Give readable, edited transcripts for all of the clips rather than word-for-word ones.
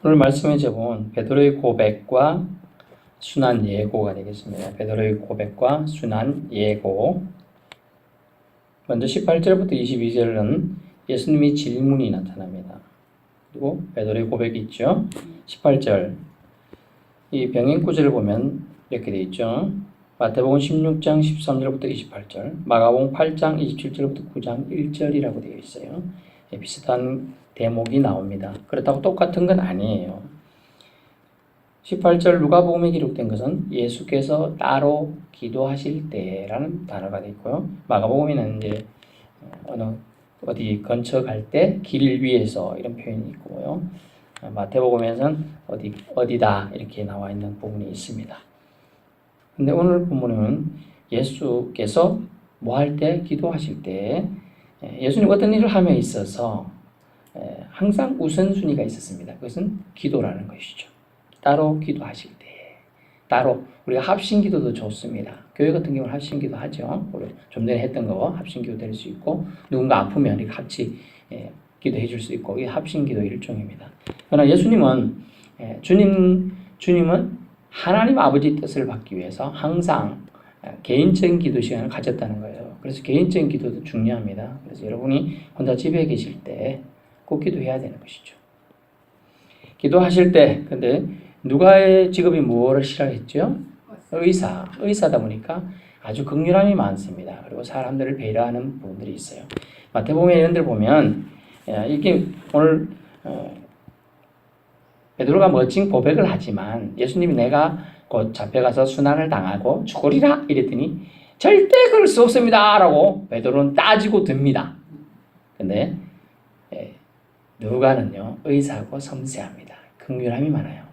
오늘 말씀의 제목은 베드로의 고백과 순한 예고가 되겠습니다. 베드로의 고백과 순한 예고. 먼저 18절부터 22절은 예수님의 질문이 나타납니다. 그리고 베드로의 고백이 있죠. 18절, 이 병행 구절을 보면 이렇게 되어 있죠. 마태복음 16장 13절부터 28절, 마가복음 8장 27절부터 9장 1절이라고 되어 있어요. 비슷한 대목이 나옵니다. 그렇다고 똑같은 건 아니에요. 18절 누가복음에 기록된 것은 예수께서 따로 기도하실 때라는 단어가 되어 있고요. 마가복음에는 이제 어디 근처 갈 때 길 위에서 이런 표현이 있고요. 마태복음에서는 어디다 이렇게 나와 있는 부분이 있습니다. 근데 오늘 본문은 예수께서 뭐 할 때, 기도하실 때 예수님 어떤 일을 함에 있어서 항상 우선순위가 있었습니다. 그것은 기도라는 것이죠. 따로 기도하실 때, 따로 우리가 합심기도도 좋습니다. 교회 같은 경우는 합심기도 하죠. 우리 좀 전에 했던 거 합심기도 될 수 있고, 누군가 아프면 이렇게 같이 기도해 줄 수 있고, 이게 합심기도 일종입니다. 그러나 예수님은 주님은 하나님 아버지 뜻을 받기 위해서 항상 개인적인 기도 시간을 가졌다는 거예요. 그래서 개인적인 기도도 중요합니다. 그래서 여러분이 혼자 집에 계실 때 꼭 기도해야 되는 것이죠. 기도하실 때, 근데 누가의 직업이 무엇을 싫어했죠? 의사다 보니까 아주 긍휼함이 많습니다. 그리고 사람들을 배려하는 부분들이 있어요. 마태복음에 이런 데를 보면 이게 오늘 베드로가 멋진 고백을 하지만 예수님이 내가 곧 잡혀가서 순환을 당하고 죽으리라 이랬더니 절대 그럴 수 없습니다 라고 베드로는 따지고 듭니다. 근데 누가는요 의사고 섬세합니다. 긍휼함이 많아요.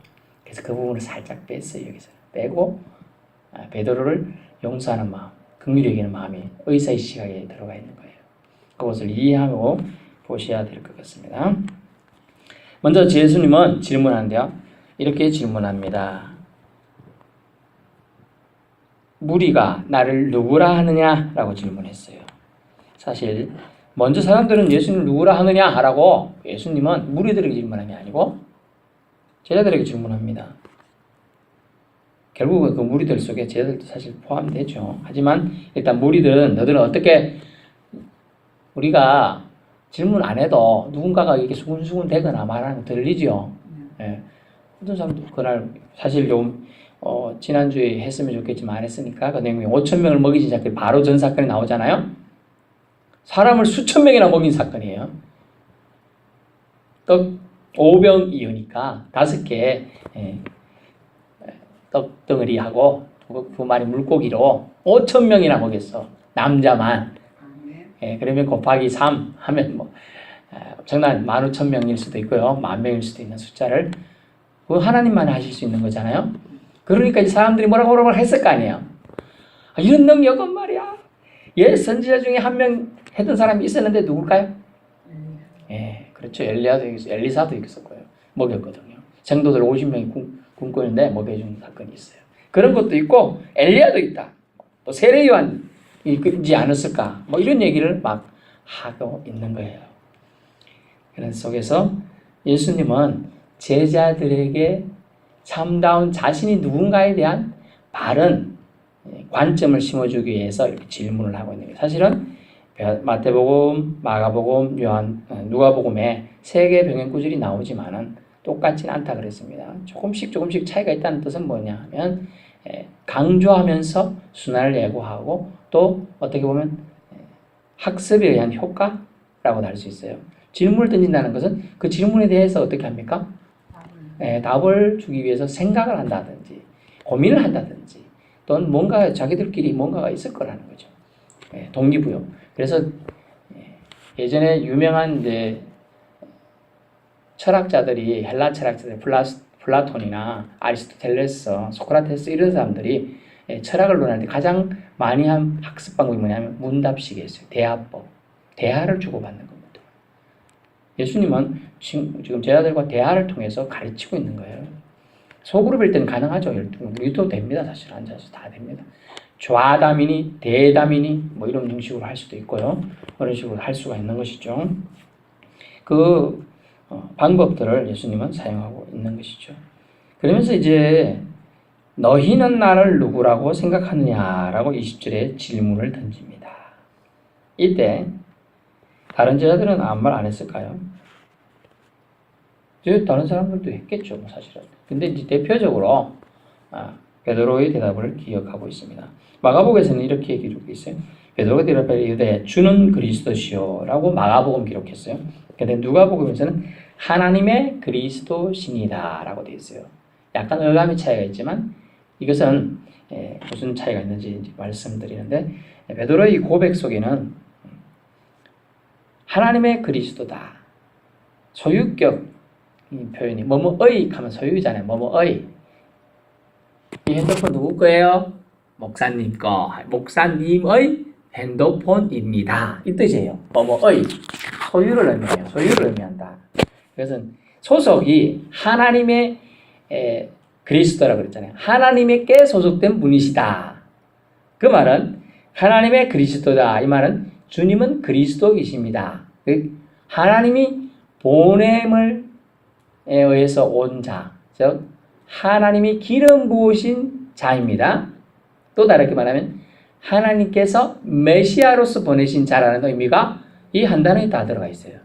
그래서 그 부분을 살짝 뺐어요. 여기서 빼고 베드로를 용서하는 마음, 긍휼히 여기는 마음이 의사의 시각에 들어가 있는 거예요. 그것을 이해하고 보셔야 될 것 같습니다. 먼저 예수님은 질문하는데요. 이렇게 질문합니다. 무리가 나를 누구라 하느냐라고 질문했어요. 사실 먼저 사람들은 예수님을 누구라 하느냐라고 예수님은 무리들에게 질문한 게 아니고 제자들에게 질문합니다. 결국은 그 무리들 속에 제자들도 사실 포함되죠. 하지만 일단 무리들은 너희들은 어떻게 우리가 질문 안 해도 누군가가 이렇게 수근수근 대거나 말하는 거 들리죠. 예. 어떤 사람도 그날 사실 좀 지난주에 했으면 좋겠지만 안 했으니까 그 내용이 5,000명을 먹이신 사건이 바로 전 사건이 나오잖아요. 사람을 수천 명이나 먹인 사건이에요. 떡 5병이으니까 5개 떡 덩어리하고 두 마리 물고기로 5,000명이나 먹였어. 남자만. 그러면 곱하기 3 하면 뭐 엄청난 15,000명일 수도 있고요. 10,000명일 수도 있는 숫자를 그거 하나님만 하실 수 있는 거잖아요. 그러니까 이 사람들이 뭐라고 했을 거 아니에요. 이런 능력은 말이야. 선지자 중에 한 명 했던 사람이 있었는데 누굴까요? 그렇죠. 엘리사도 있었고요. 먹였거든요. 성도들 50명이 굶고 있는데 먹여준 사건이 있어요. 그런 것도 있고 엘리야도 있다. 또 세례 요한이 있지 않았을까? 뭐 이런 얘기를 막 하고 있는 거예요. 그런 속에서 예수님은 제자들에게 참다운 자신이 누군가에 대한 바른 관점을 심어주기 위해서 이렇게 질문을 하고 있는 거예요. 사실은 마태복음, 마가복음, 누가복음에 세 개의 병행 구절이 나오지만은 똑같지는 않다 그랬습니다. 조금씩 차이가 있다는 뜻은 뭐냐 하면 강조하면서 순환을 예고하고 또 어떻게 보면 학습에 의한 효과라고 할 수 있어요. 질문을 던진다는 것은 그 질문에 대해서 어떻게 합니까? 답을 주기 위해서 생각을 한다든지 고민을 한다든지 또는 뭔가 자기들끼리 뭔가가 있을 거라는 거죠. 동기부여. 그래서 예전에 유명한 이제 철학자들이 헬라 철학자들 플라톤이나 아리스토텔레스, 소크라테스 이런 사람들이 철학을 논할 때 가장 많이 한 학습 방법이 뭐냐면 문답식이었어요. 대화법. 대화를 주고받는 겁니다. 예수님은 지금 제자들과 대화를 통해서 가르치고 있는 거예요. 소그룹일 때는 가능하죠. 우리도 됩니다. 사실 앉아서 다 됩니다. 좌담이니 대담이니 뭐 이런 형식으로 할 수도 있고요. 그런 식으로 할 수가 있는 것이죠. 방법들을 예수님은 사용하고 있는 것이죠. 그러면서 이제 너희는 나를 누구라고 생각하느냐라고 20절에 질문을 던집니다. 이때 다른 제자들은 아무 말 안 했을까요? 다른 사람들도 했겠죠, 사실은. 근데 이제 대표적으로 베드로의 대답을 기억하고 있습니다. 마가복음에서는 이렇게 기록되어 있어요. 베드로가 대답하여 이르되 주는 그리스도시요라고 마가복음 기록했어요. 근데 누가복음에서는 하나님의 그리스도시니다라고 되어 있어요. 약간 어감의 차이가 있지만 이것은 무슨 차이가 있는지 말씀드리는데, 베드로의 고백 속에는 하나님의 그리스도다, 소유격 표현이 뭐뭐의 하면 소유잖아요. 뭐뭐의. 이 핸드폰 누구 거예요? 목사님 거. 목사님의 핸드폰입니다. 이 뜻이에요. 뭐뭐의. 소유를 의미해요. 소유를 의미한다. 그래서 소속이 하나님의 그리스도라고 그랬잖아요. 하나님께 소속된 분이시다. 그 말은 하나님의 그리스도다. 이 말은 주님은 그리스도이십니다. 하나님이 보냄을 의해서 온 자, 즉 하나님이 기름 부으신 자입니다. 또 다르게 말하면 하나님께서 메시아로서 보내신 자라는 의미가 이 한 단어에 다 들어가 있어요.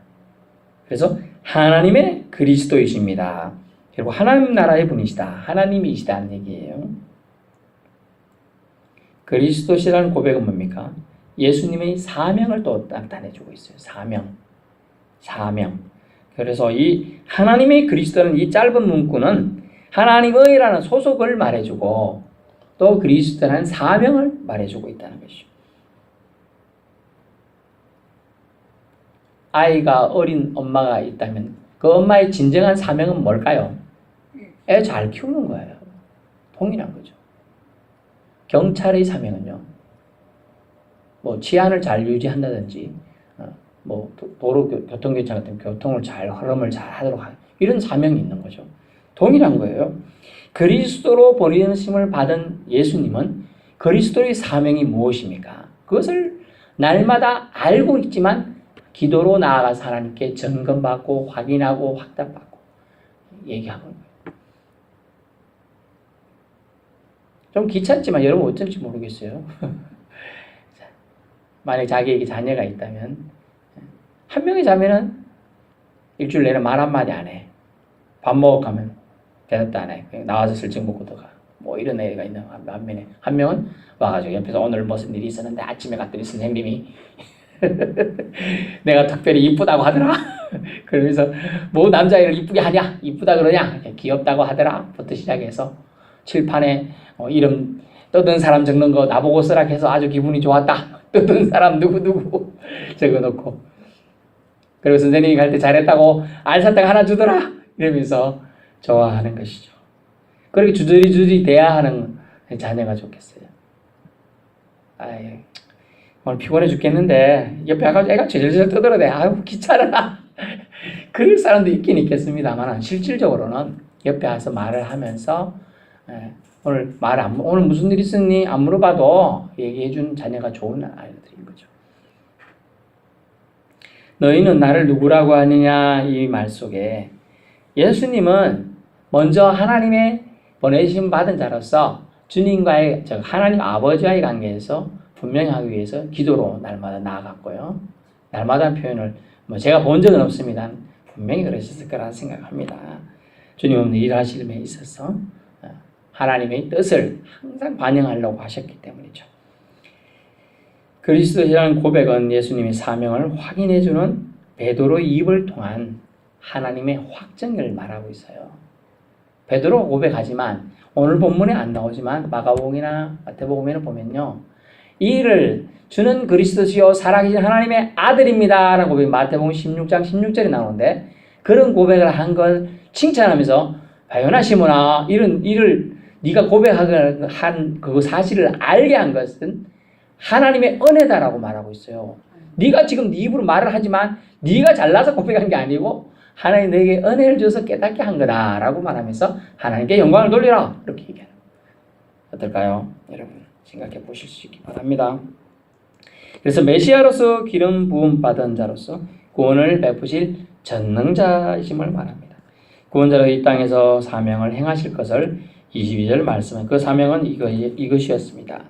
그래서 하나님의 그리스도이십니다. 그리고 하나님 나라의 분이시다. 하나님이시다는 얘기예요. 그리스도시라는 고백은 뭡니까? 예수님의 사명을 또 나타내주고 있어요. 사명. 그래서 이 하나님의 그리스도는 이 짧은 문구는 하나님의라는 소속을 말해주고 또 그리스도라는 사명을 말해주고 있다는 것이죠. 아이가 어린 엄마가 있다면 그 엄마의 진정한 사명은 뭘까요? 애 잘 키우는 거예요. 동일한 거죠. 경찰의 사명은요, 뭐 치안을 잘 유지한다든지, 뭐 도로 교통경찰 같은 교통을 잘 흐름을 잘 하도록 하는 이런 사명이 있는 거죠. 동일한 거예요. 그리스도로 보내심을 받은 예수님은 그리스도의 사명이 무엇입니까? 그것을 날마다 알고 있지만 기도로 나아가서 하나님께 점검받고 확인하고 확답받고 얘기하는 거예요. 좀 귀찮지만 여러분 어쩐지 모르겠어요. 만약 자기에게 자녀가 있다면 한 명의 자매는 일주일 내내 말 한마디 안 해. 밥 먹어 가면 대답도 안 해. 그냥 나와서 슬쩍 먹고 들어가. 뭐 이런 애가 있는 반면에 한 명은 와가지고 옆에서 오늘 무슨 일이 있었는데 아침에 갔더니 선생님이 내가 특별히 이쁘다고 하더라. 그러면서 뭐 남자애를 이쁘게 하냐? 이쁘다 그러냐? 귀엽다고 하더라. 부터 시작해서 칠판에 이름 떠든 사람 적는 거 나보고 쓰라 해서 아주 기분이 좋았다. 떠든 사람 누구누구 적어놓고, 그리고 선생님이 갈 때 잘했다고 알사탕 하나 주더라 이러면서 좋아하는 것이죠. 그렇게 주저리주저리 돼야 하는 자녀가 좋겠어요. 오늘 피곤해 죽겠는데 옆에 가서 애가 제절제절 떠들어대. 아유 귀찮아. 그럴 사람도 있긴 있겠습니다만 실질적으로는 옆에 와서 말을 하면서 오늘 무슨 일 있었니? 안 물어봐도 얘기해준 자녀가 좋은 아이들인 거죠. 너희는 나를 누구라고 하느냐 이 말 속에 예수님은 먼저 하나님의 보내심 받은 자로서 주님과의 하나님 아버지와의 관계에서 분명히 하기 위해서 기도로 날마다 나아갔고요. 날마다는 표현을 제가 본 적은 없습니다. 분명히 그러셨을 거라 생각합니다. 주님은 일하시는 데 있어서 하나님의 뜻을 항상 반영하려고 하셨기 때문이죠. 그리스도시라는 고백은 예수님의 사명을 확인해주는 베드로의 입을 통한 하나님의 확정을 말하고 있어요. 베드로가 고백하지만 오늘 본문에 안 나오지만 마가복음이나 마태복음에는 보면요, 이를 주는 그리스도시요 살아계신 하나님의 아들입니다 라는 고백이 마태복음 16장 16절에 나오는데, 그런 고백을 한 걸 칭찬하면서 바요나 시몬아 이를 네가 고백한 그 사실을 알게 한 것은 하나님의 은혜다라고 말하고 있어요. 네가 지금 네 입으로 말을 하지만 네가 잘나서 고백한 게 아니고 하나님 너에게 은혜를 줘서 깨닫게 한 거다라고 말하면서 하나님께 영광을 돌리라 이렇게 얘기하는 거예요. 어떨까요? 여러분 생각해 보실 수 있기 바랍니다. 그래서 메시아로서 기름 부음 받은 자로서 구원을 베푸실 전능자이심을 말합니다. 구원자가 이 땅에서 사명을 행하실 것을 22절 말씀은 그 사명은 이것이었습니다.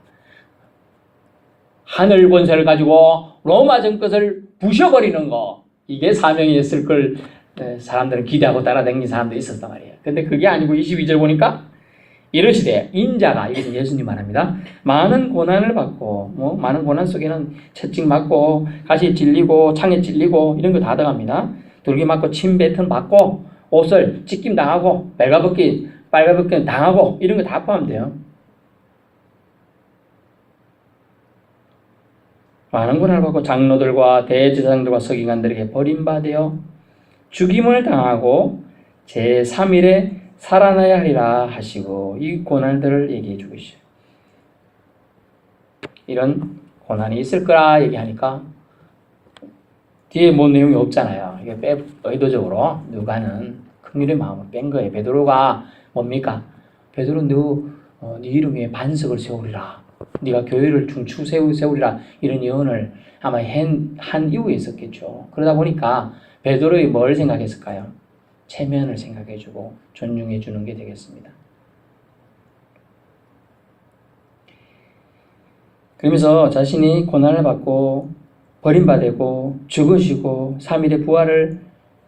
하늘 권세를 가지고 로마 정권을 부셔버리는 거, 이게 사명이었을 걸 사람들은 기대하고 따라다니는 사람도 있었단 말이에요. 근데 그게 아니고 22절 보니까 이러시되 인자가, 이것은 예수님 말합니다. 많은 고난을 받고 많은 고난 속에는 채찍 맞고 가시에 찔리고 창에 찔리고 이런 거 다 들어갑니다. 돌기 맞고 침 뱉음 맞고 옷을 찢김 당하고 빨가벗기 당하고 이런 거 다 포함돼요. 많은 고난을 받고 장로들과 대제사장들과 서기관들에게 버림받아 죽임을 당하고 제3일에 살아나야 하리라 하시고 이 고난들을 얘기해 주고 있어요. 이런 고난이 있을 거라 얘기하니까 뒤에 뭐 내용이 없잖아요. 이게 의도적으로 누가는 긍휼의 마음을 뺀 거예요. 베드로가 뭡니까? 베드로 네 이름 위에 반석을 세우리라. 네가 교회를 중추 세우리라. 이런 예언을 아마 한 이후에 있었겠죠. 그러다 보니까 베드로의 뭘 생각했을까요? 체면을 생각해주고 존중해주는 게 되겠습니다. 그러면서 자신이 고난을 받고 버림받고 죽으시고 3일에 부활을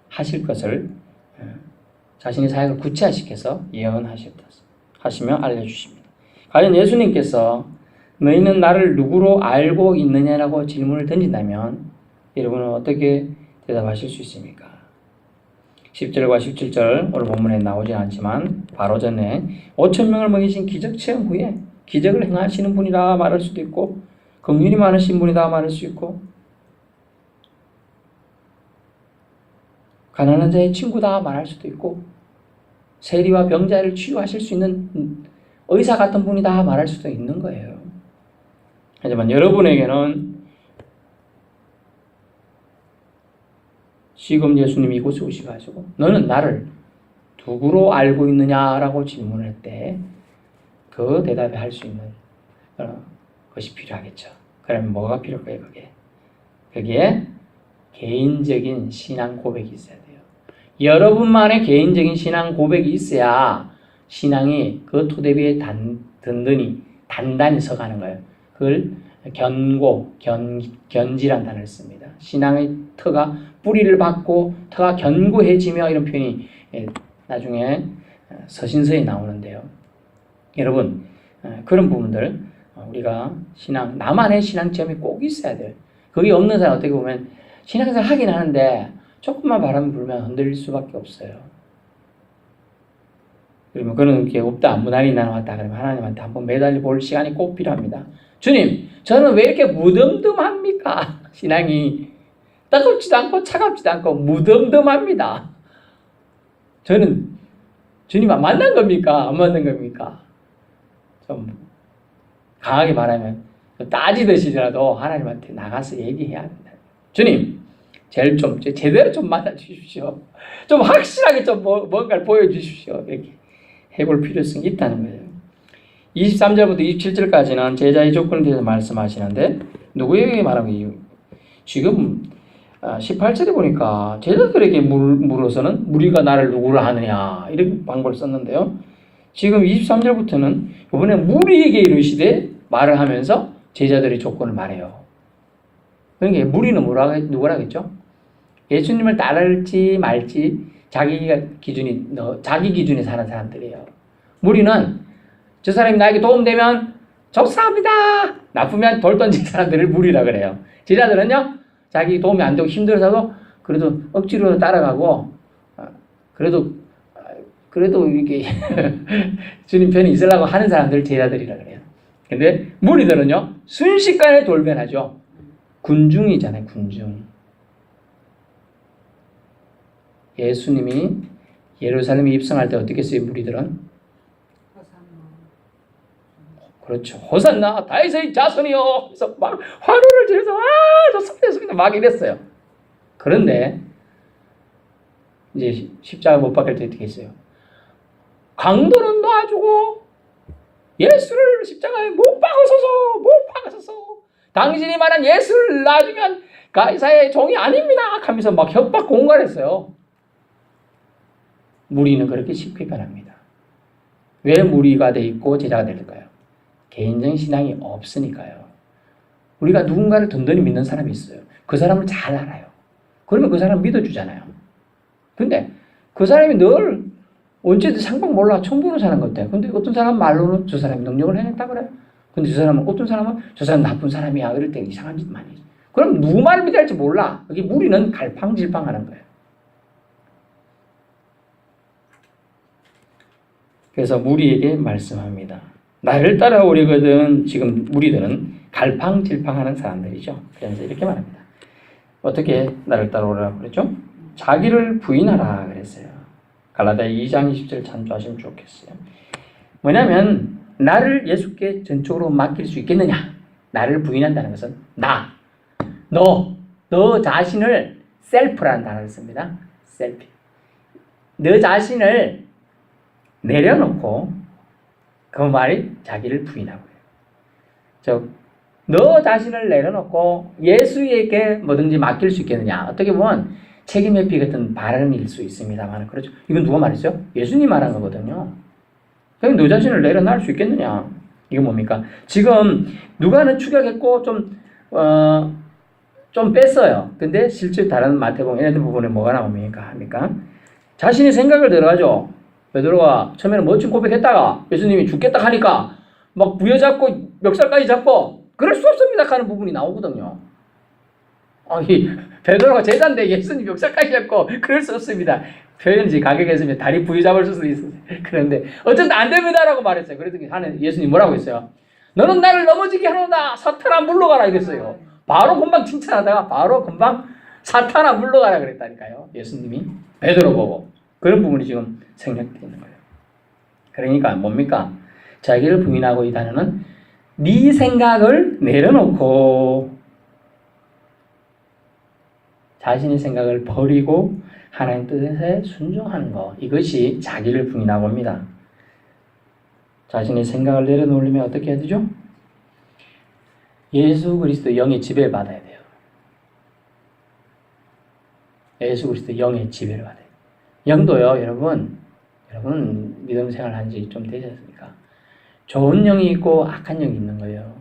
하실 것을 자신의 사역을 구체화시켜서 예언하시며 알려주십니다. 과연 예수님께서 너희는 나를 누구로 알고 있느냐라고 질문을 던진다면 여러분은 어떻게 대답하실 수 있습니까? 10절과 17절 오늘 본문에 나오진 않지만 바로 전에 5,000명을 먹이신 기적 체험 후에 기적을 행하시는 분이라 말할 수도 있고 긍휼이 많으신 분이다 말할 수 있고 가난한 자의 친구다 말할 수도 있고 세리와 병자를 치유하실 수 있는 의사 같은 분이다 말할 수도 있는 거예요. 하지만 여러분에게는 지금 예수님이 이곳에 오셔가지고 너는 나를 누구로 알고 있느냐라고 질문을 할 때 그 대답에 할 수 있는 것이 필요하겠죠. 그러면 뭐가 필요할까요? 그게 개인적인 신앙 고백이 있어야 돼요. 여러분만의 개인적인 신앙 고백이 있어야 신앙이 그 토대 위에 단단히 서가는 거예요. 그걸 견지란 단어를 씁니다. 신앙의 터가 뿌리를 받고 터가 견고해지며 이런 표현이 나중에 서신서에 나오는데요. 여러분 그런 부분들 우리가 나만의 신앙 체험이 꼭 있어야 돼요. 그게 없는 사람 어떻게 보면 신앙생활 하긴 하는데 조금만 바람 불면 흔들릴 수밖에 없어요. 그러면 그런 게 없다, 무난히 나왔다 그러면 하나님한테 한번 매달려 볼 시간이 꼭 필요합니다. 주님, 저는 왜 이렇게 무덤덤합니까? 신앙이 따갑지도 않고 차갑지도 않고 무덤덤합니다. 저는 주님 만난 겁니까? 안 만난 겁니까? 좀 강하게 말하면 따지듯이라도 하나님한테 나가서 얘기해야 합니다. 주님, 제일 좀 제대로 좀 만나 주십시오. 좀 확실하게 좀 뭔가를 보여주십시오. 이렇게 해볼 필요성이 있다는 거예요. 23절부터 27절까지는 제자의 조건에 대해서 말씀하시는데 누구에게 말하고 지금 18절에 보니까 제자들에게 물어서는 무리가 나를 누구라 하느냐 이런 방법을 썼는데요. 지금 23절부터는 이번에 무리에게 이르시되 말을 하면서 제자들의 조건을 말해요. 그러니까 무리는 누구라겠죠? 예수님을 따를지 말지 자기 기준에 사는 사람들이에요. 무리는 저 사람이 나에게 도움되면 좋사합니다. 나쁘면 돌 던진 사람들을 무리라 그래요. 제자들은요, 자기 도움이 안 되고 힘들어서도 그래도 억지로 따라가고, 그래도 이렇게 주님 편에 있으려고 하는 사람들을 제자들이라 그래요. 근데 무리들은요, 순식간에 돌변하죠. 군중이잖아요, 군중. 예수님이 예루살렘에 입성할 때 어떻게 했어요, 무리들은? 그렇죠. 호산나 다윗의 자손이요. 그래서 막 환호를 지르면서 좋습니다. 막 이랬어요. 그런데 이제 십자가 못 박힐 때 어떻게 했어요? 강도는 놔주고 예수를 십자가에 못 박으소서. 당신이 말한 예수를 놔주면 가이사의 종이 아닙니다 하면서 막 협박 공갈했어요. 무리는 그렇게 쉽게 변합니다. 왜 무리가 돼 있고 제자가 될까요? 개인적인 신앙이 없으니까요. 우리가 누군가를 든든히 믿는 사람이 있어요. 그 사람을 잘 알아요. 그러면 그 사람 믿어주잖아요. 근데 그 사람이 늘 언제든 상방 몰라 처음 보는 사람 같아요. 근데 어떤 사람 말로는 저 사람이 능력을 해냈다 그래. 근데 저 사람은 어떤 사람은 저 사람 나쁜 사람이야. 그럴 때 이상한 짓 많이 해요. 그럼 누구 말을 믿어야 할지 몰라. 여기 무리는 갈팡질팡하는 거예요. 그래서 무리에게 말씀합니다. 나를 따라오려거든. 지금 무리들은 갈팡질팡하는 사람들이죠. 그래서 이렇게 말합니다. 어떻게 나를 따라오라고 그랬죠? 자기를 부인하라 그랬어요. 갈라디아 2장 20절 참조하시면 좋겠어요. 뭐냐면 나를 예수께 전적으로 맡길 수 있겠느냐? 나를 부인한다는 것은 너 자신을 셀프라는 단어를 씁니다. 셀프. 너 자신을 내려놓고 그 말이 자기를 부인하고 너 자신을 내려놓고 예수에게 뭐든지 맡길 수 있겠느냐? 어떻게 보면 책임 회피 같은 발언일 수 있습니다만 그렇죠. 이건 누가 말했어요? 예수님 말한 거거든요. 그럼 너 자신을 내려놓을 수 있겠느냐? 이거 뭡니까? 지금 누가는 추격했고 좀 뺐어요. 근데 실제 다른 마태복음 이런 부분에 뭐가 나옵니까? 자신의 생각을 들어가죠. 베드로가 처음에는 멋진 고백했다가 예수님이 죽겠다 하니까 막 부여잡고 멱살까지 잡고 그럴 수 없습니다 하는 부분이 나오거든요. 베드로가 제자인데 예수님 멱살까지 잡고 그럴 수 없습니다. 표현이 가격했으면 다리 부여잡을 수도 있어요. 그런데 어쨌든 안 됩니다라고 말했어요. 그랬더니 예수님 뭐라고 했어요? 너는 나를 넘어지게 하노다. 사탄아 물러가라 이랬어요. 바로 금방 칭찬하다가 바로 금방 사탄아 물러가라 그랬다니까요. 예수님이 베드로 보고. 그런 부분이 지금 생략되는 거예요. 그러니까 뭡니까? 자기를 부인하고 이 단어는 네 생각을 내려놓고 자신의 생각을 버리고 하나님 뜻에 순종하는 것. 이것이 자기를 부인하고 합니다. 자신의 생각을 내려놓으려면 어떻게 해야 되죠? 예수 그리스도 영의 지배를 받아야 돼요. 예수 그리스도 영의 지배를 받아야 돼요. 영도요, 여러분 믿음 생활 한 지 좀 되셨습니까? 좋은 영이 있고 악한 영이 있는 거예요.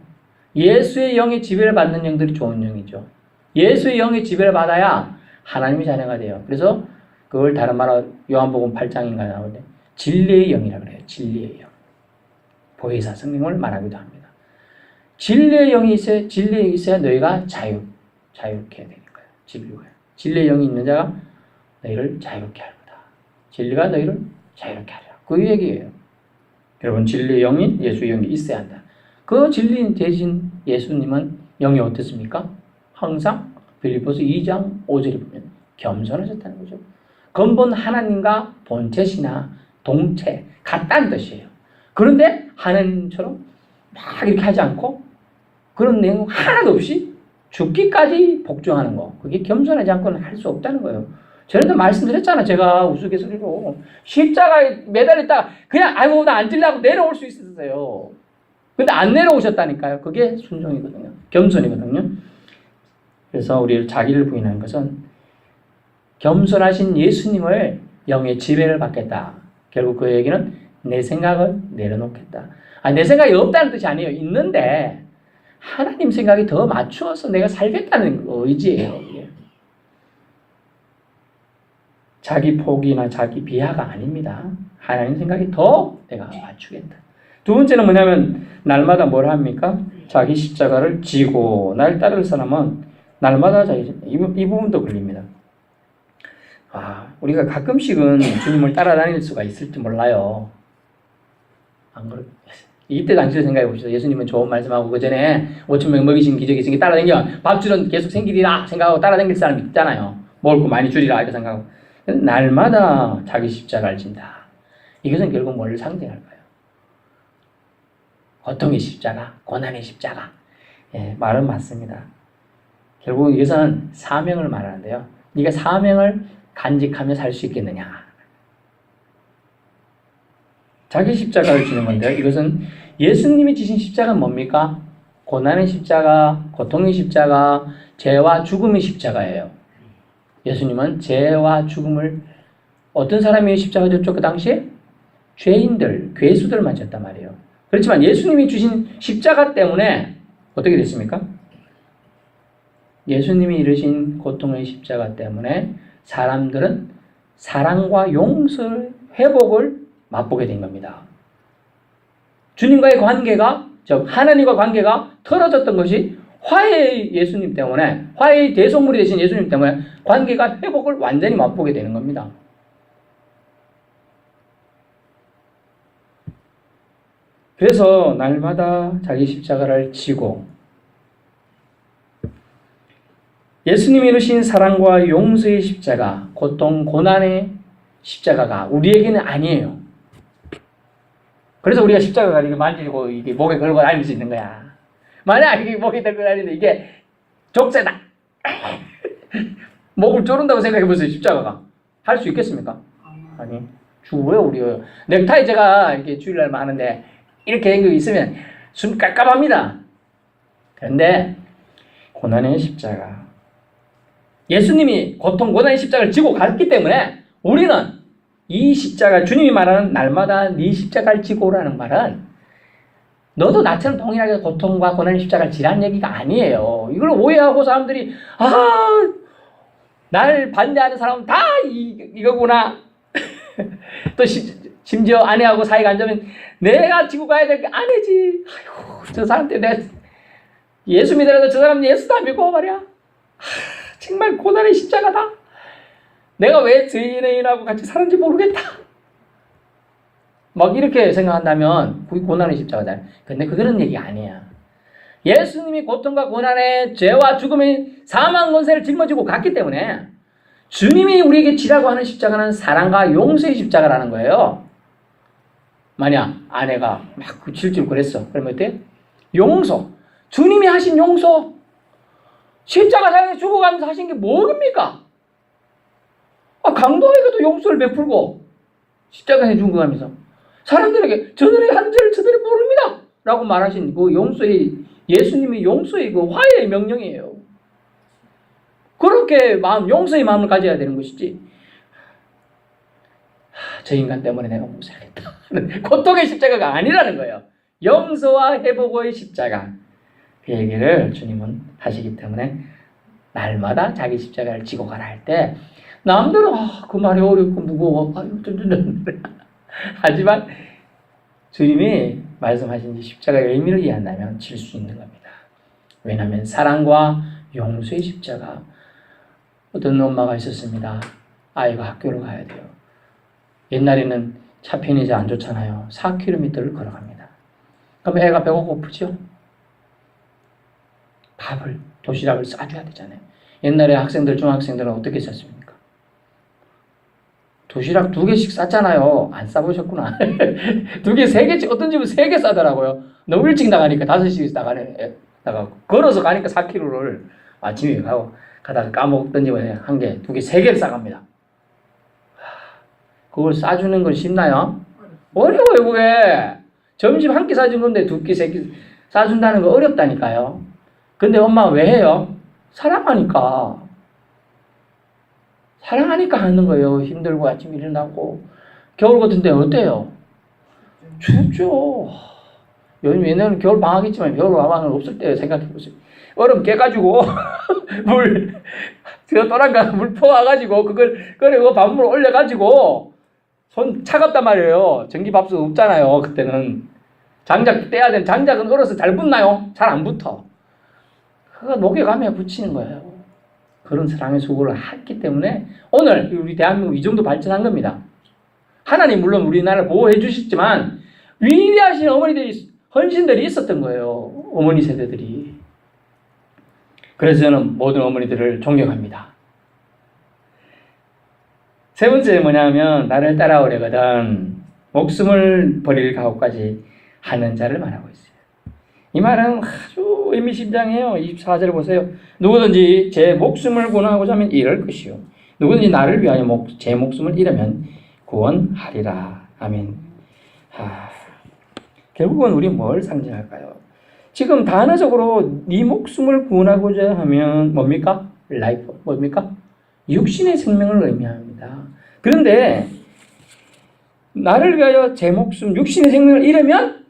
예수의 영의 지배를 받는 영들이 좋은 영이죠. 예수의 영의 지배를 받아야 하나님의 자녀가 돼요. 그래서 그걸 다른 말로 요한복음 8장인가 나오는데 진리의 영이라고 그래요. 진리의 영. 보혜사 성령을 말하기도 합니다. 진리의 영이 있어야 너희가 자유케 되는 거예요. 진리의 영이 있는 자가 너희를 자유롭게 할 거다. 진리가 너희를 자유롭게 하리라. 그 얘기예요. 여러분 진리의 영인 예수의 영이 있어야 한다. 그 진리 대신 예수님은 영이 어떻습니까? 항상 빌립보서 2장 5절에 보면 겸손하셨다는 거죠. 근본 하나님과 본체시나 동체 같다는 뜻이에요. 그런데 하나님처럼 막 이렇게 하지 않고 그런 내용 하나도 없이 죽기까지 복종하는 거. 그게 겸손하지 않고는 할 수 없다는 거예요. 전에도 말씀드렸잖아. 제가 우스갯소리로 십자가에 매달렸다가 그냥 아이고 나 앉으려고 내려올 수 있었어요. 근데 안 내려오셨다니까요. 그게 순종이거든요. 겸손이거든요. 그래서 우리 자기를 부인하는 것은 겸손하신 예수님을 영의 지배를 받겠다. 결국 그 얘기는 내 생각을 내려놓겠다. 내 생각이 없다는 뜻이 아니에요. 있는데 하나님 생각이 더 맞추어서 내가 살겠다는 의지예요. 자기 포기나 자기 비하가 아닙니다. 하나님 생각이 더 내가 맞추겠다. 두 번째는 뭐냐면 날마다 뭘 합니까? 자기 십자가를 지고 날 따를 사람은 날마다 이 부분도 걸립니다. 우리가 가끔씩은 주님을 따라다닐 수가 있을지 몰라요. 안 그렇? 이때 당시를 생각해 봅시다. 예수님은 좋은 말씀하고 그 전에 5,000명 먹이신 기적이 있으니까 따라다녀. 밥줄은 계속 생기리라 생각하고 따라다닐 사람이 있잖아요. 먹을 거 많이 줄이라 이렇게 생각하고. 날마다 자기 십자가를 진다. 이것은 결국 뭘 상징할까요? 고통의 십자가, 고난의 십자가. 말은 맞습니다. 결국 이것은 사명을 말하는데요. 네가 사명을 간직하며 살 수 있겠느냐. 자기 십자가를 지는 건데요. 이것은 예수님이 지신 십자가는 뭡니까? 고난의 십자가, 고통의 십자가, 죄와 죽음의 십자가예요. 예수님은 죄와 죽음을 어떤 사람이 십자가 졌죠? 그 당시에? 죄인들, 괴수들만 졌단 말이에요. 그렇지만 예수님이 주신 십자가 때문에 어떻게 됐습니까? 예수님이 이루신 고통의 십자가 때문에 사람들은 사랑과 용서의 회복을 맛보게 된 겁니다. 주님과의 관계가, 즉 하나님과 관계가 틀어졌던 것이 화해의 예수님 때문에, 화해의 대속물이 되신 예수님 때문에 관계가 회복을 완전히 맛보게 되는 겁니다. 그래서 날마다 자기 십자가를 지고 예수님이 이루신 사랑과 용서의 십자가, 고통, 고난의 십자가가 우리에게는 아니에요. 그래서 우리가 십자가가 이렇게 만지고 이게 목에 걸고 다닐 수 있는 거야. 만약 이게 목에 걸고 다니는데 이게 족쇄다. 목을 조른다고 생각해 보세요. 십자가가. 할 수 있겠습니까? 아니. 죽어요, 우리. 넥타이 제가 이렇게 주일날 하는데 이렇게 된 거 있으면 숨 깝깝합니다. 그런데 고난의 십자가. 예수님이 고통, 고난의 십자가를 지고 갔기 때문에 우리는 이 십자가, 주님이 말하는 날마다 네 십자가를 지고 오라는 말은 너도 나처럼 동일하게 고통과 고난의 십자가를 지라는 얘기가 아니에요. 이걸 오해하고 사람들이 날 반대하는 사람은 다 이거구나. 또 심지어 아내하고 사이가 안 좋으면 내가 지고 가야 될 게 아내지. 아이고, 저 사람 때문에 내가 예수 믿으라도 저 사람 예수도 안 믿고 말이야. 정말 고난의 십자가다. 내가 왜 죄인하고 같이 사는지 모르겠다. 막 이렇게 생각한다면 그게 고난의 십자가다. 근데 그런 얘기 아니야. 예수님이 고통과 고난의 죄와 죽음의 사망 권세를 짊어지고 갔기 때문에 주님이 우리에게 지라고 하는 십자가는 사랑과 용서의 십자가라는 거예요. 만약 아내가 막 질질 그랬어. 그러면 어때? 용서. 주님이 하신 용서. 십자가상에 죽어가면서 하신 게 뭐입니까? 강도에게도 용서를 베풀고 십자가에 죽어가면서 사람들에게 저들의 한 죄를 저들이 모릅니다 라고 말하신 그 용서의, 예수님의 용서의 그 화해의 명령이에요. 그렇게 용서의 마음을 가져야 되는 것이지, 저 인간 때문에 내가 못 살겠다 고통의 십자가가 아니라는 거예요. 용서와 회복의 십자가, 그 얘기를 주님은 하시기 때문에 날마다 자기 십자가를 지고 가라 할 때 남들은 그 말이 어렵고 무거워 하지만 주님이 말씀하신 이 십자가의 의미를 이해한다면 질 수 있는 겁니다. 왜냐하면 사랑과 용서의 십자가. 어떤 엄마가 있었습니다. 아이가 학교를 가야 돼요. 옛날에는 차 편의자 안 좋잖아요. 4km를 걸어갑니다. 그럼 애가 배가 고프죠? 도시락을 싸줘야 되잖아요. 옛날에 학생들, 중학생들은 어떻게 쌌습니까? 도시락 2개씩 쌌잖아요. 안 싸보셨구나. 2개, 3개씩, 어떤 집은 3개 싸더라고요. 너무 일찍 나가니까 5시에 나가고. 걸어서 가니까 4km를 아침에 가다가 까먹던지 1개, 2개, 3개를 싸갑니다. 그걸 싸주는 건 쉽나요? 어려워요, 그게. 점심 1끼 싸준 건데 2끼, 3끼 싸준다는 거 어렵다니까요. 근데 엄마가 왜 해요? 사랑하니까. 사랑하니까 하는 거예요. 힘들고 아침에 일어나고. 겨울 같은 데 어때요? 춥죠. 요즘 옛날에는 겨울 방학이지만 겨울 방학은 없을 때 생각해보세요. 얼음 깨가지고 또랑가 물 퍼와가지고 그리고 밥물 올려가지고 손 차갑단 말이에요. 전기밥솥 없잖아요. 그때는 장작 떼야 되는, 장작은 얼어서 잘 붙나요? 잘 안 붙어. 그거 녹여가며 붙이는 거예요. 그런 사랑의 수고를 했기 때문에 오늘 우리 대한민국 이 정도 발전한 겁니다. 하나님 물론 우리나라를 보호해 주셨지만 위대하신 어머니들이, 헌신들이 있었던 거예요. 어머니 세대들이. 그래서 저는 모든 어머니들을 존경합니다. 세 번째 뭐냐면 나를 따라오려거든 목숨을 버릴 각오까지 하는 자를 말하고 있어요. 이 말은 아주 의미심장해요. 24절 보세요. 누구든지 제 목숨을 구원하고자 하면 이럴 것이요. 누구든지 나를 위하여 제 목숨을 잃으면 구원하리라. 아멘. 결국은 우리 뭘 상징할까요? 지금 단어적으로 네 목숨을 구원하고자 하면 뭡니까? 라이프. 뭡니까? 육신의 생명을 의미합니다. 그런데 나를 위하여 제 목숨, 육신의 생명을 잃으면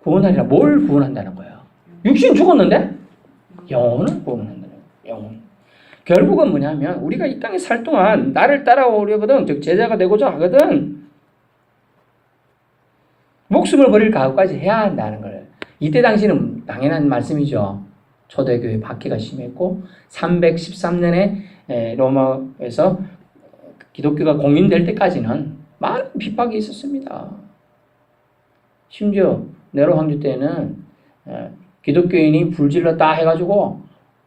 구원하리라. 뭘 구원한다는 거예요? 육신 죽었는데 영혼을 구원한다는 거예요. 영혼. 결국은 뭐냐면 우리가 이 땅에 살 동안 나를 따라오려거든, 즉 제자가 되고자 하거든 목숨을 버릴 각오까지 해야 한다는 거예요. 이때 당시는 당연한 말씀이죠. 초대교회 박해가 심했고 313년에 로마에서 기독교가 공인될 때까지는 많은 핍박이 있었습니다. 심지어 네로 황제 때는 기독교인이 불질렀다 해가지고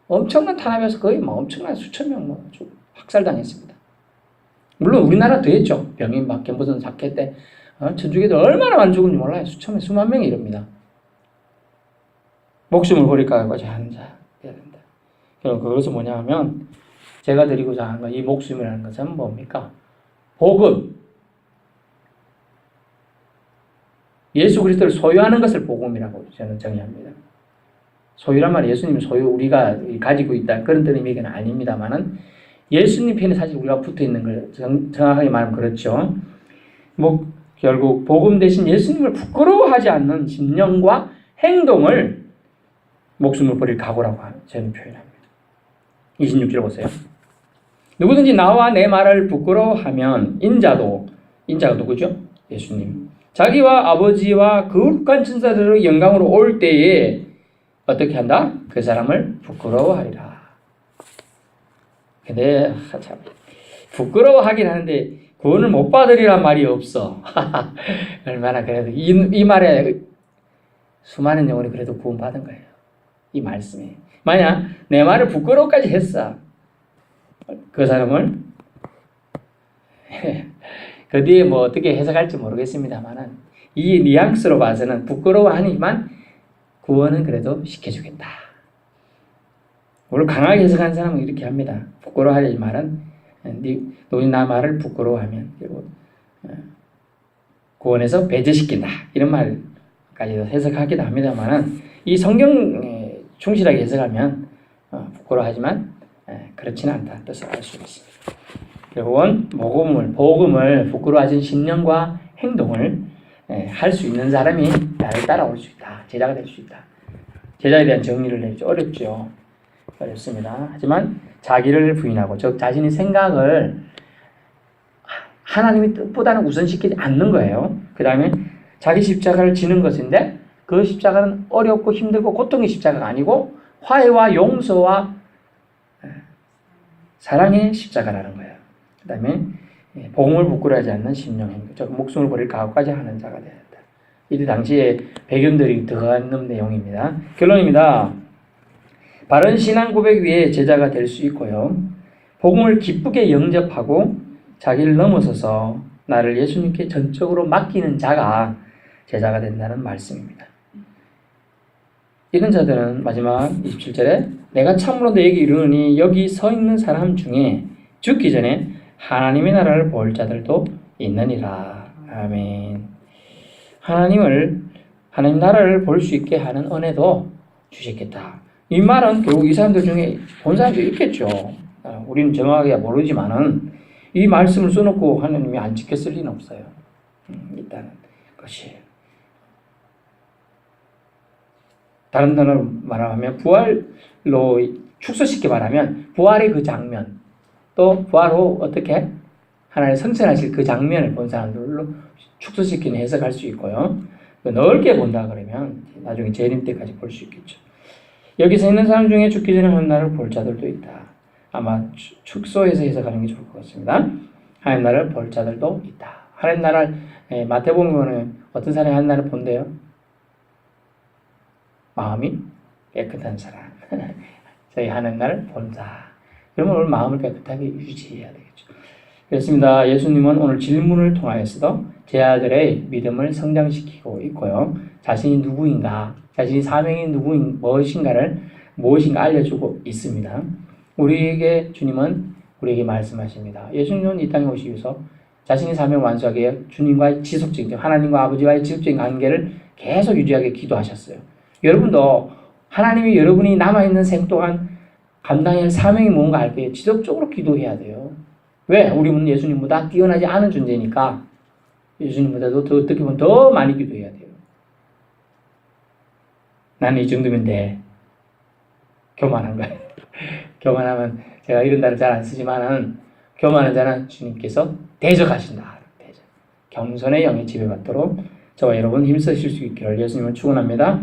엄청난 탄압에서 거의 엄청난 수천 명 학살당했습니다. 물론 우리나라 더했죠. 병인 박해 무슨 사케 때 천주교들 얼마나 많이 죽은지 몰라요. 수천 명, 수만 명이 이럽니다. 목숨을 버릴까지 하는 자 되어야 된다. 결국 그것은 뭐냐 하면 제가 드리고자 하는 이 목숨이라는 것은 뭡니까? 복음. 예수 그리스도를 소유하는 것을 복음이라고 저는 정의합니다. 소유란 말은 예수님 소유 우리가 가지고 있다 그런 의미는 아닙니다만은 예수님 편에 사실 우리가 붙어 있는 걸 정확하게 말하면 그렇죠. 결국 복음 대신 예수님을 부끄러워하지 않는 심령과 행동을 목숨을 버릴 각오라고 저는 표현합니다. 26절 보세요. 누구든지 나와 내 말을 부끄러워하면 인자가 누구죠? 예수님. 자기와 아버지와 거룩한 천사들의 영광으로 올 때에 어떻게 한다? 그 사람을 부끄러워하리라. 근데 참 부끄러워하긴 하는데 구원을 못 받으리란 말이 없어. 얼마나 그래도 이 말에 수많은 영혼이 그래도 구원받은 거예요. 이 말씀에. 만약 내 말을 부끄러워까지 했어. 그 사람을 그 뒤에 어떻게 해석할지 모르겠습니다만은 이 뉘앙스로 봐서는 부끄러워하니만 구원은 그래도 시켜주겠다. 물론 강하게 해석하는 사람은 이렇게 합니다. 부끄러워하지 말은 너희 나 말을 부끄러워하면 그리고 구원에서 배제시킨다. 이런 말까지도 해석하기도 합니다만은 이 성경에 충실하게 해석하면 부끄러워하지만 그렇지는 않다는 뜻을 알 수 있습니다. 결국은 복음을 부끄러워하신 심령과 행동을 할 수 있는 사람이 나를 따라올 수 있다. 제자가 될 수 있다. 제자에 대한 정리를 내리죠. 어렵죠. 어렵습니다. 하지만 자기를 부인하고 즉 자신의 생각을 하나님의 뜻보다는 우선시키지 않는 거예요. 그 다음에 자기 십자가를 지는 것인데 그 십자가는 어렵고 힘들고 고통의 십자가가 아니고 화해와 용서와 사랑의 십자가라는 거예요. 그 다음에 복음을 부끄러워하지 않는 심령행, 즉 목숨을 버릴 각오까지 하는 자가 되었다. 이때 당시에 배경들이 들어가는 내용입니다. 결론입니다. 바른 신앙 고백 위에 제자가 될 수 있고요. 복음을 기쁘게 영접하고 자기를 넘어서서 나를 예수님께 전적으로 맡기는 자가 제자가 된다는 말씀입니다. 이런 자들은 마지막 27절에 내가 참으로 너에게 이르노니 여기 서 있는 사람 중에 죽기 전에 하나님의 나라를 볼 자들도 있느니라. 아멘. 하나님 나라를 볼 수 있게 하는 은혜도 주시겠다. 이 말은 결국 이 사람들 중에 본 사람도 있겠죠. 우리는 정확하게 모르지만은 이 말씀을 써놓고 하나님이 안 지켰을 리는 없어요. 있다는 것이에요. 다른 단어로 말하면 부활로 축소시켜 말하면 부활의 그 장면 또 부활 후 어떻게 하나님 성천하실 그 장면을 본 사람들로 축소시키는 해석할 수 있고요. 넓게 본다 그러면 나중에 재림 때까지 볼 수 있겠죠. 여기서 있는 사람 중에 죽기 전에 하나님 나라를 볼 자들도 있다. 아마 축소해서 해석하는 게 좋을 것 같습니다. 하나님 나라를 볼 자들도 있다. 하나님 나라를 마태복음은 어떤 사람이 하나님 나라를 본대요? 마음이 깨끗한 사람. 저희 하나님 나라를 본다. 그러면 오늘 마음을 깨끗하게 유지해야 되겠죠. 그렇습니다. 예수님은 오늘 질문을 통하여서도 제 아들의 믿음을 성장시키고 있고요. 자신이 누구인가, 자신이 사명이 무엇인가 알려주고 있습니다. 주님은 우리에게 말씀하십니다. 예수님은 이 땅에 오시기 위해서 자신의 사명을 완수하기 위해 주님과의 지속적인, 하나님과 아버지와의 지속적인 관계를 계속 유지하게 기도하셨어요. 여러분도 하나님이 여러분이 남아있는 생 동안 감당해야 할 사명이 뭔가 알 때 지속적으로 기도해야 돼요. 왜? 우리는 예수님보다 뛰어나지 않은 존재니까 예수님보다도 더, 어떻게 보면 더 많이 기도해야 돼요. 나는 이 정도면 돼. 교만한 거예요. 교만하면 제가 이런 단어를 잘 안 쓰지만은 교만한 자는 주님께서 대적하신다. 대적. 겸손의 영에 지배받도록 저와 여러분 힘쓰실 수 있기를 예수님을 축원합니다.